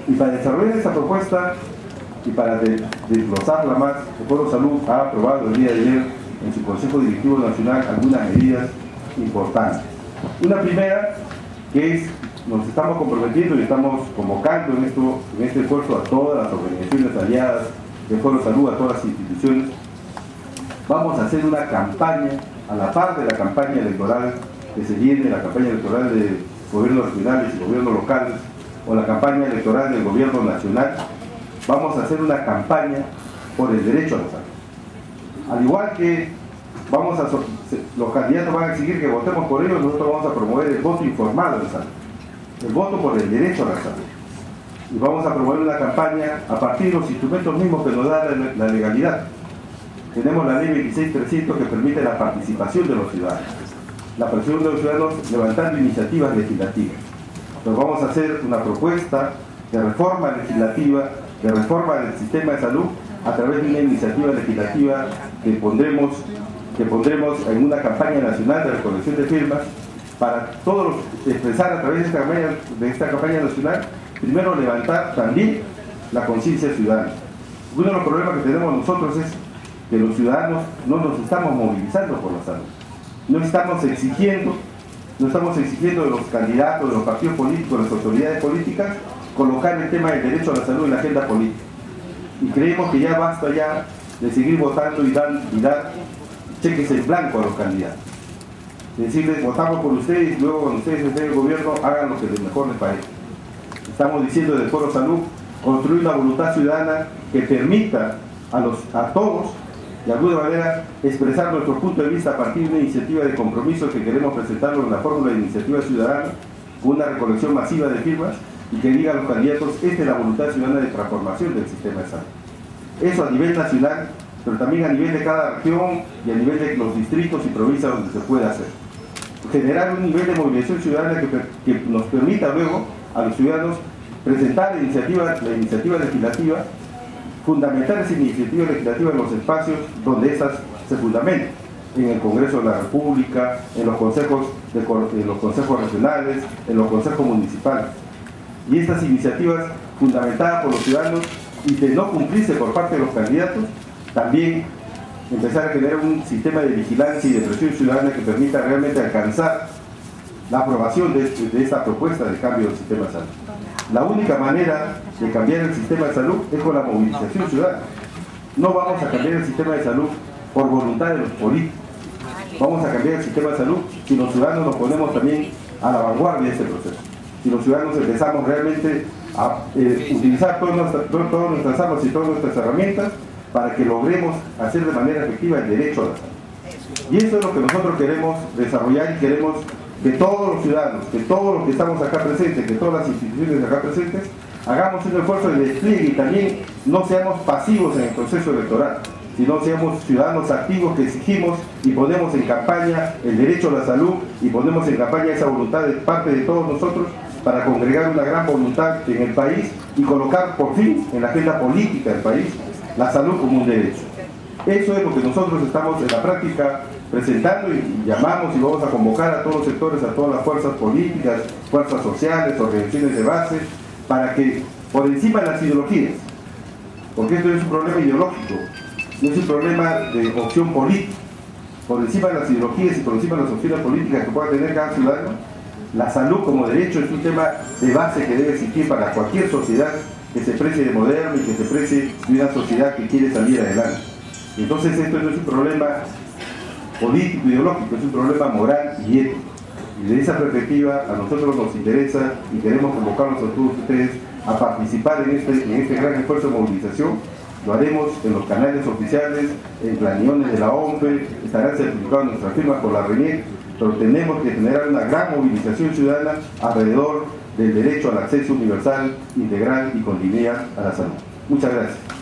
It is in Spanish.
Y para desarrollar esta propuesta y para desglosarla más, el Foro Salud ha aprobado el día de ayer en su Consejo Directivo Nacional algunas medidas importantes. Una primera, que es, nos estamos comprometiendo y estamos convocando en este esfuerzo a todas las organizaciones aliadas del Foro Salud, a todas las instituciones. Vamos a hacer una campaña, a la par de la campaña electoral que se viene, la campaña electoral de gobiernos regionales y gobiernos locales, o la campaña electoral del gobierno nacional. Vamos a hacer una campaña por el derecho a la salud. Al igual que los candidatos van a exigir que votemos por ellos, nosotros vamos a promover el voto informado de salud, el voto por el derecho a la salud. Y vamos a promover una campaña a partir de los instrumentos mismos que nos da la legalidad. Tenemos la ley 26300 que permite la participación de los ciudadanos, la participación de los ciudadanos levantando iniciativas legislativas. Entonces vamos a hacer una propuesta de reforma legislativa, de reforma del sistema de salud a través de una iniciativa legislativa que pondremos en una campaña nacional de recolección de firmas para todos expresar a través de esta campaña nacional, primero levantar también la conciencia ciudadana. Uno de los problemas que tenemos nosotros es que los ciudadanos no nos estamos movilizando por la salud. No estamos exigiendo de los candidatos, de los partidos políticos, de las autoridades políticas, colocar el tema del derecho a la salud en la agenda política. Y creemos que ya basta ya de seguir votando y dar cheques en blanco a los candidatos. Decirles, votamos por ustedes y luego cuando ustedes estén en el gobierno hagan lo que mejor les parezca. Estamos diciendo desde el Foro Salud construir una voluntad ciudadana que permita a todos de alguna manera expresar nuestro punto de vista a partir de una iniciativa de compromiso que queremos presentarlo en la fórmula de iniciativa ciudadana, con una recolección masiva de firmas y que diga a los candidatos, esta es la voluntad ciudadana de transformación del sistema de salud. Eso a nivel nacional, pero también a nivel de cada región y a nivel de los distritos y provincias donde se puede hacer. Generar un nivel de movilización ciudadana que nos permita luego a los ciudadanos presentar la iniciativa legislativa, fundamentar esa iniciativa legislativa en los espacios donde esas se fundamenten, en el Congreso de la República, en los consejos regionales, en los consejos municipales. Y estas iniciativas fundamentadas por los ciudadanos y de no cumplirse por parte de los candidatos, también empezar a generar un sistema de vigilancia y de presión ciudadana que permita realmente alcanzar la aprobación de esta propuesta de cambio del sistema de salud. La única manera de cambiar el sistema de salud es con la movilización ciudadana. No vamos a cambiar el sistema de salud por voluntad de los políticos. Vamos a cambiar el sistema de salud si los ciudadanos nos ponemos también a la vanguardia de este proceso. Si los ciudadanos empezamos realmente a utilizar todas nuestras armas y todas nuestras herramientas para que logremos hacer de manera efectiva el derecho a la salud. Y eso es lo que nosotros queremos desarrollar y queremos que todos los ciudadanos, que todos los que estamos acá presentes, que todas las instituciones acá presentes, hagamos un esfuerzo de despliegue y también no seamos pasivos en el proceso electoral, sino seamos ciudadanos activos que exigimos y ponemos en campaña el derecho a la salud y ponemos en campaña esa voluntad de parte de todos nosotros para congregar una gran voluntad en el país y colocar por fin en la agenda política del país la salud como un derecho. Eso es lo que nosotros estamos en la práctica presentando y llamamos y vamos a convocar a todos los sectores, a todas las fuerzas políticas, fuerzas sociales, organizaciones de base, para que por encima de las ideologías, porque esto es un problema ideológico, no es un problema de opción política, por encima de las ideologías y por encima de las opciones políticas que pueda tener cada ciudadano, la salud como derecho es un tema de base que debe existir para cualquier sociedad que se precie de moderno y que se precie de una sociedad que quiere salir adelante. Entonces esto no es un problema político, ideológico, es un problema moral y ético. Y de esa perspectiva a nosotros nos interesa y queremos convocarlos a todos ustedes a participar en este gran esfuerzo de movilización. Lo haremos en los canales oficiales, en planillones de la OMPE, estarán certificados nuestras firmas por la RENIEC, pero tenemos que generar una gran movilización ciudadana alrededor del derecho al acceso universal, integral y con dignidad a la salud. Muchas gracias.